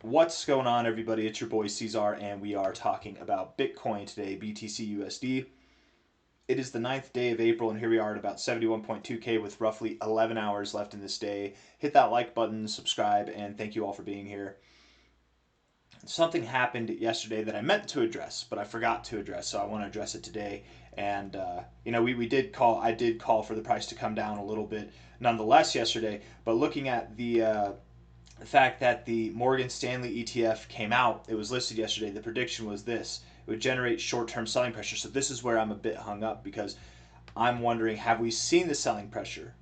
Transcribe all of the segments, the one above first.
What's going on, everybody? It's your boy C-Zar, and we are talking about Bitcoin today, BTC USD. It is the 9th day of April, and here we are at about 71.2K with roughly 11 hours left in this day. Hit that like button, subscribe, and thank you all for being here. Something happened yesterday that I meant to address, but I forgot to address, so I want to address it today. And we did call. I did call for the price to come down a little bit, nonetheless, yesterday. But looking at the fact that the Morgan Stanley ETF came out, it was listed yesterday. The prediction was this: it would generate short-term selling pressure. So this is where I'm a bit hung up, because I'm wondering, have we seen the selling pressure?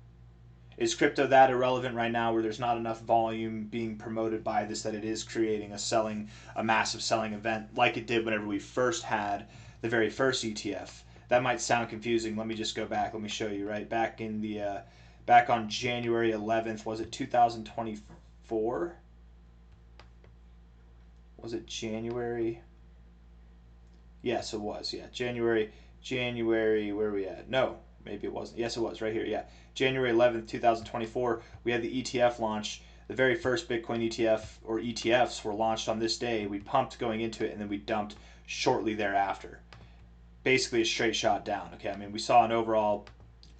Is crypto that irrelevant right now, where there's not enough volume being promoted by this, that it is creating a massive selling event like it did whenever we first had the very first ETF? That might sound confusing. Let me just go back. Let me show you. Right back in the back on January 11th, was it 2024? Was it January? Yes, it was. Yeah, January. January. Where are we at? No, maybe it wasn't. Yes, it was right here. Yeah, January 11th, 2024. We had the ETF launch. The very first Bitcoin ETF, or ETFs, were launched on this day. We pumped going into it, and then we dumped shortly thereafter. Basically, a straight shot down. Okay, I mean, we saw an overall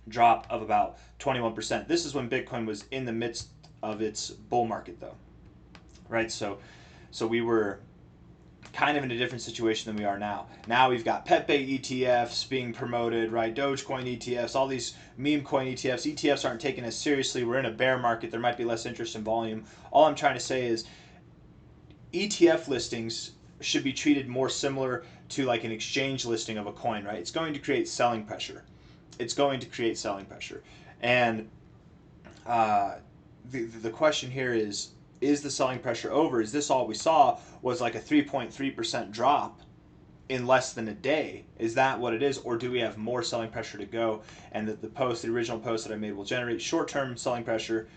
drop of about 21%. This is when Bitcoin was in the midst of its bull market, though, right? So we were kind of in a different situation than we are now. Now we've got Pepe ETFs being promoted, right? Dogecoin ETFs, all these meme coin ETFs. ETFs aren't taken as seriously. We're in a bear market. There might be less interest in volume. All I'm trying to say is ETF listings should be treated more similar to like an exchange listing of a coin, right? It's going to create selling pressure. It's going to create selling pressure. And the question here is the selling pressure over? Is this all we saw was like a 3.3% drop in less than a day? Is that what it is? Or do we have more selling pressure to go? And the original post that I made will generate short-term selling pressure.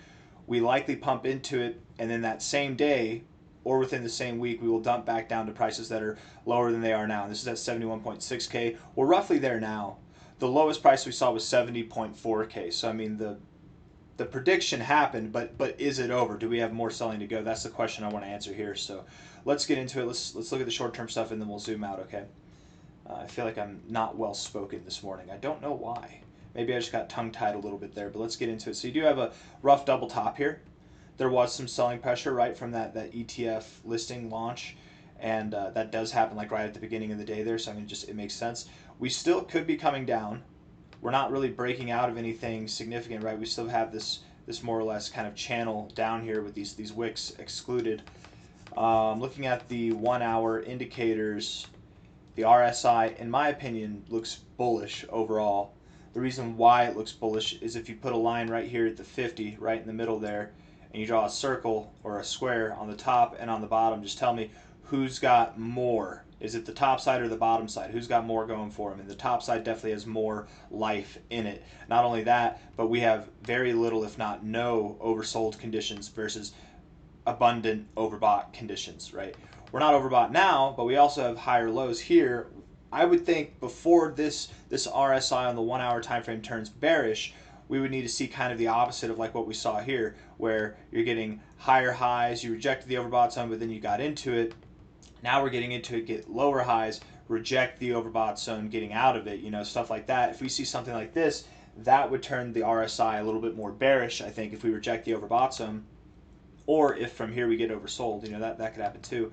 We likely pump into it, and then that same day or within the same week, we will dump back down to prices that are lower than they are now. And this is at 71.6K. We're roughly there now. The lowest price we saw was 70.4K. So I mean, the prediction happened, but is it over? Do we have more selling to go? That's the question I want to answer here. So let's get into it. Let's look at the short-term stuff, and then we'll zoom out, okay? I feel like I'm not well-spoken this morning. I don't know why. Maybe I just got tongue-tied a little bit there, but let's get into it. So you do have a rough double top here. There was some selling pressure, right, from that ETF listing launch, and that does happen like right at the beginning of the day there, so I mean, it makes sense. We still could be coming down. We're not really breaking out of anything significant, right? We still have this more or less kind of channel down here with these wicks excluded. Looking at the 1 hour indicators, the RSI, in my opinion, looks bullish overall. The reason why it looks bullish is if you put a line right here at the 50, right in the middle there, and you draw a circle or a square on the top and on the bottom, just tell me who's got more. Is it the top side or the bottom side? Who's got more going for them? And the top side definitely has more life in it. Not only that, but we have very little, if not no, oversold conditions versus abundant overbought conditions, right? We're not overbought now, but we also have higher lows here. I would think before this RSI on the 1 hour time frame turns bearish, we would need to see kind of the opposite of like what we saw here, where you're getting higher highs, you rejected the overbought zone, but then you got into it. Now we're getting into it, get lower highs, reject the overbought zone, getting out of it, stuff like that. If we see something like this, that would turn the RSI a little bit more bearish, I think, if we reject the overbought zone. Or if from here we get oversold, that could happen too.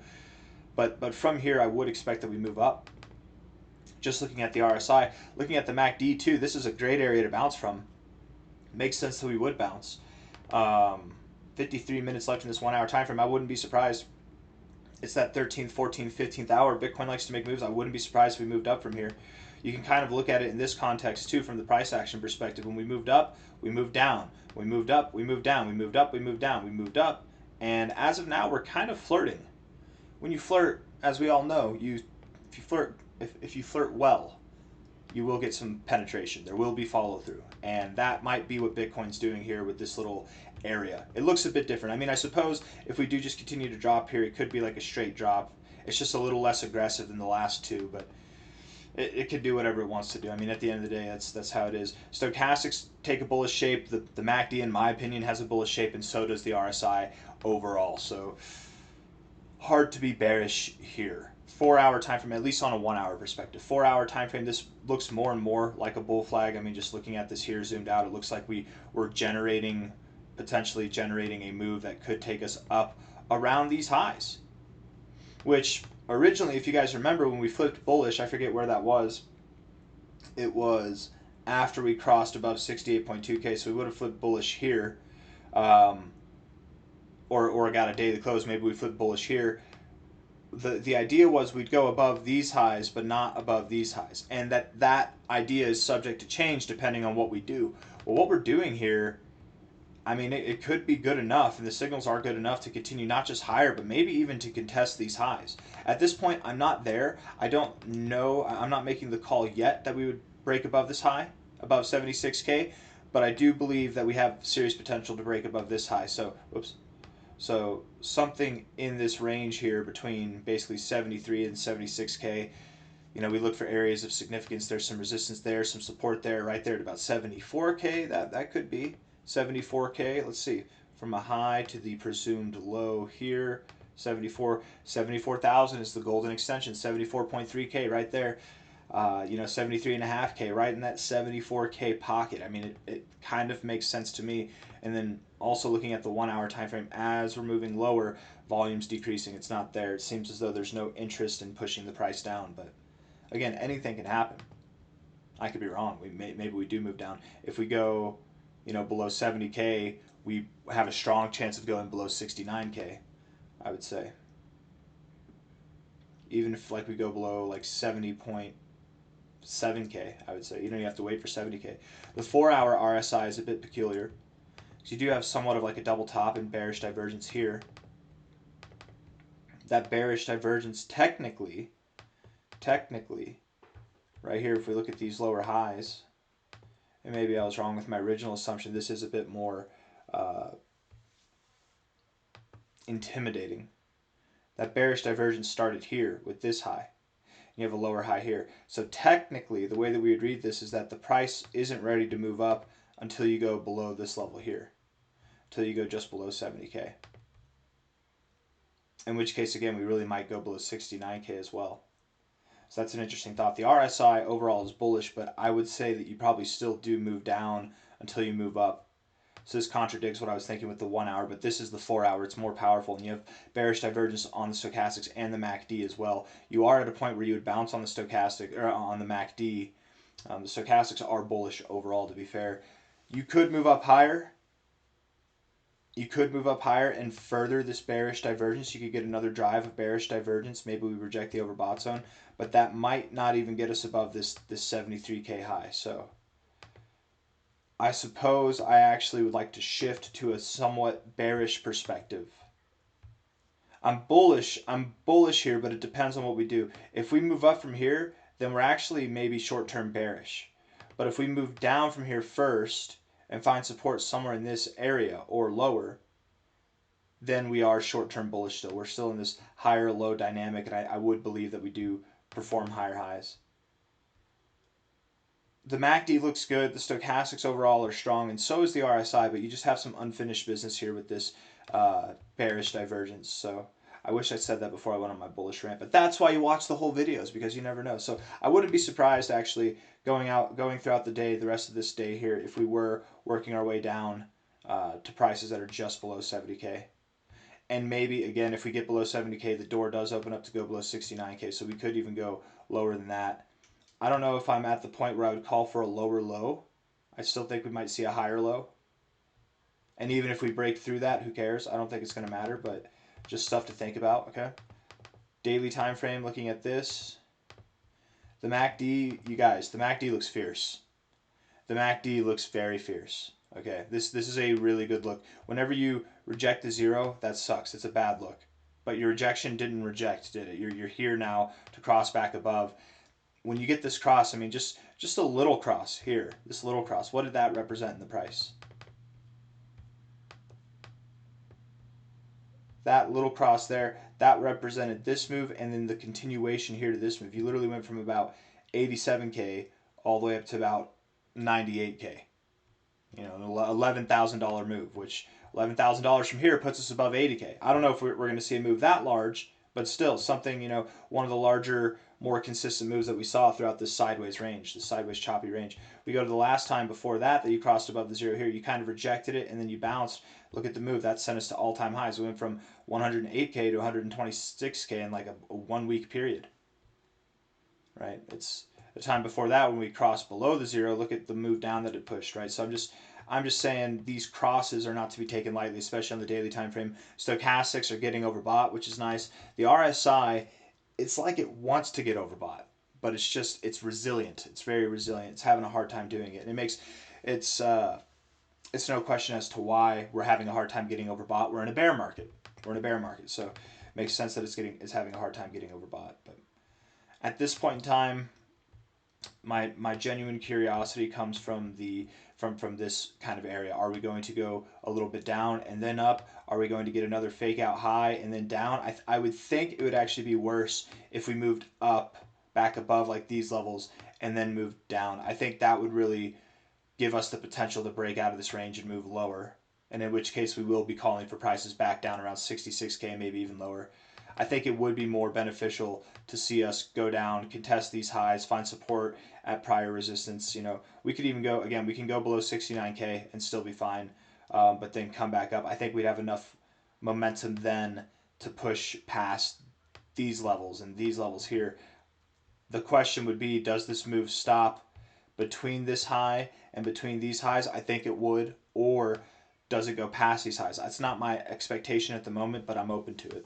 But from here, I would expect that we move up. Just looking at the RSI, looking at the MACD too, this is a great area to bounce from. Makes sense that we would bounce. 53 minutes left in this 1 hour time frame. I wouldn't be surprised. It's that 13th, 14th, 15th hour. Bitcoin likes to make moves. I wouldn't be surprised if we moved up from here. You can kind of look at it in this context too, from the price action perspective. When we moved up, we moved down. We moved up, we moved down. We moved up, we moved down. We moved up. And as of now, we're kind of flirting. When you flirt, as we all know, if you flirt well, you will get some penetration. There will be follow through. And that might be what Bitcoin's doing here with this little area. It looks a bit different. I mean, I suppose if we do just continue to drop here, it could be like a straight drop. It's just a little less aggressive than the last two, but it could do whatever it wants to do. I mean, at the end of the day, that's how it is. Stochastics take a bullish shape. The MACD, in my opinion, has a bullish shape, and so does the RSI overall. So hard to be bearish here. 4-hour time frame, at least on a 1-hour perspective. 4-hour time frame, this looks more and more like a bull flag. I mean, just looking at this here zoomed out, it looks like we're potentially generating a move that could take us up around these highs. Which originally, if you guys remember, when we flipped bullish, I forget where that was. It was after we crossed above 68.2K, so we would have flipped bullish here. Or got a daily close, maybe we flipped bullish here. The idea was we'd go above these highs, but not above these highs. And that idea is subject to change depending on what we do. Well, what we're doing here, I mean, it could be good enough, and the signals are good enough to continue not just higher, but maybe even to contest these highs. At this point, I'm not there. I don't know. I'm not making the call yet that we would break above this high, above 76K, but I do believe that we have serious potential to break above this high. So, whoops. So something in this range here between basically 73 and 76K. You know, we look for areas of significance. There's some resistance there, some support there, right there at about 74K. That could be 74K. Let's see, from a high to the presumed low here, 74,000 is the golden extension. 74.3K right there. 73.5K right in that 74K pocket. I mean, it kind of makes sense to me. And then also looking at the 1-hour time frame, as we're moving lower, volume's decreasing. It's not there. It seems as though there's no interest in pushing the price down. But again, anything can happen. I could be wrong. Maybe we do move down. If we go, below 70K, we have a strong chance of going below 69K, I would say. Even if we go below 70.7K, I would say. You have to wait for 70K. The 4-hour RSI is a bit peculiar. So you do have somewhat of a double top and bearish divergence here. That bearish divergence technically, right here, if we look at these lower highs, and maybe I was wrong with my original assumption, this is a bit more intimidating. That bearish divergence started here with this high. You have a lower high here. So technically, the way that we would read this is that the price isn't ready to move up until you go below this level here, until you go just below 70K. In which case, again, we really might go below 69K as well. So that's an interesting thought. The RSI overall is bullish, but I would say that you probably still do move down until you move up. So this contradicts what I was thinking with the 1-hour, but this is the 4-hour. It's more powerful, and you have bearish divergence on the stochastics and the MACD as well. You are at a point where you would bounce on the stochastic or on the MACD. The stochastics are bullish overall, to be fair. You could move up higher. You could move up higher and further this bearish divergence. You could get another drive of bearish divergence. Maybe we reject the overbought zone, but that might not even get us above this 73K high. So I suppose I actually would like to shift to a somewhat bearish perspective. I'm bullish here, but it depends on what we do. If we move up from here, then we're actually maybe short-term bearish. But if we move down from here first and find support somewhere in this area or lower, then we are short-term bullish still. We're still in this higher low dynamic, and I would believe that we do perform higher highs. The MACD looks good. The stochastics overall are strong, and so is the RSI, but you just have some unfinished business here with this bearish divergence. So I wish I said that before I went on my bullish rant, but that's why you watch the whole videos, because you never know. So I wouldn't be surprised actually going throughout the day, the rest of this day here, if we were working our way down to prices that are just below 70K. And maybe, again, if we get below 70K, the door does open up to go below 69K, so we could even go lower than that. I don't know if I'm at the point where I would call for a lower low. I still think we might see a higher low. And even if we break through that, who cares? I don't think it's going to matter, but just stuff to think about, okay? Daily time frame, looking at this. The MACD, you guys, the MACD looks fierce. The MACD looks very fierce. Okay, this is a really good look. Whenever you reject the zero, that sucks. It's a bad look. But your rejection didn't reject, did it? You're here now to cross back above. When you get this cross, I mean, just a little cross here, this little cross, what did that represent in the price? That little cross there, that represented this move, and then the continuation here to this move. You literally went from about 87K all the way up to about 98K. You know, an $11,000 move, which $11,000 from here puts us above 80K. I don't know if we're going to see a move that large, But still, something, one of the larger, more consistent moves that we saw throughout this sideways range, this sideways choppy range. We go to the last time before that you crossed above the zero here. You kind of rejected it, and then you bounced. Look at the move. That sent us to all-time highs. We went from 108K to 126K in like a 1 week period, right? It's the time before that when we crossed below the zero. Look at the move down that it pushed, right? So I'm just saying these crosses are not to be taken lightly, especially on the daily time frame. Stochastics are getting overbought, which is nice. The RSI, it's like it wants to get overbought, but it's resilient. It's very resilient. It's having a hard time doing it. And it's no question as to why we're having a hard time getting overbought. We're in a bear market. So it makes sense that it's having a hard time getting overbought. But at this point in time, my genuine curiosity comes from from this kind of area. Are we going to go a little bit down and then up? Are we going to get another fake out high and then down? I would think it would actually be worse if we moved up back above like these levels and then moved down. I think that would really give us the potential to break out of this range and move lower, and in which case we will be calling for prices back down around 66K, maybe even lower. I think it would be more beneficial to see us go down, contest these highs, find support at prior resistance. We could even go, again, we can go below 69K and still be fine, but then come back up. I think we'd have enough momentum then to push past these levels and these levels here. The question would be, does this move stop between this high and between these highs? I think it would. Or does it go past these highs? That's not my expectation at the moment, but I'm open to it.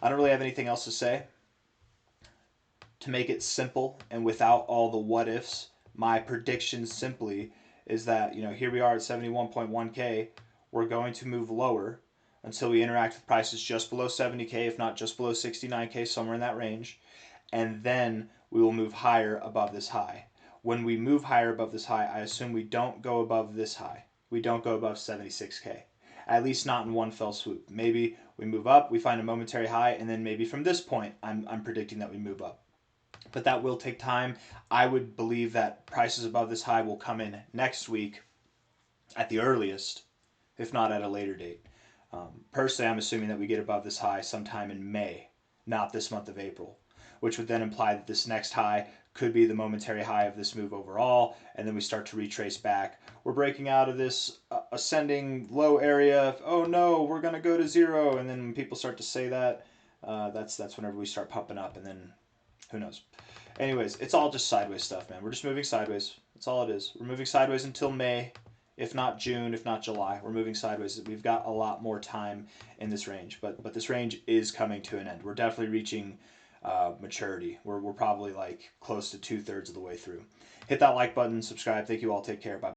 I don't really have anything else to say. To make it simple and without all the what ifs, my prediction simply is that, here we are at 71.1K. We're going to move lower until we interact with prices just below 70K, if not just below 69K, somewhere in that range. And then we will move higher above this high. When we move higher above this high, I assume we don't go above this high. We don't go above 76K. At least not in one fell swoop. Maybe we move up, we find a momentary high, and then maybe from this point, I'm predicting that we move up. But that will take time. I would believe that prices above this high will come in next week at the earliest, if not at a later date. Personally, I'm assuming that we get above this high sometime in May, not this month of April, which would then imply that this next high could be the momentary high of this move overall, and then we start to retrace back. We're breaking out of this ascending low area. Oh no, we're going to go to zero, and then when people start to say that, that's whenever we start pumping up, and then who knows. Anyways, it's all just sideways stuff, man. We're just moving sideways. That's all it is. We're moving sideways until May, if not June, if not July. We're moving sideways. We've got a lot more time in this range, but this range is coming to an end. We're definitely reaching maturity. We're probably like close to 2/3 of the way through. Hit that like button, subscribe. Thank you all. Take care. Bye.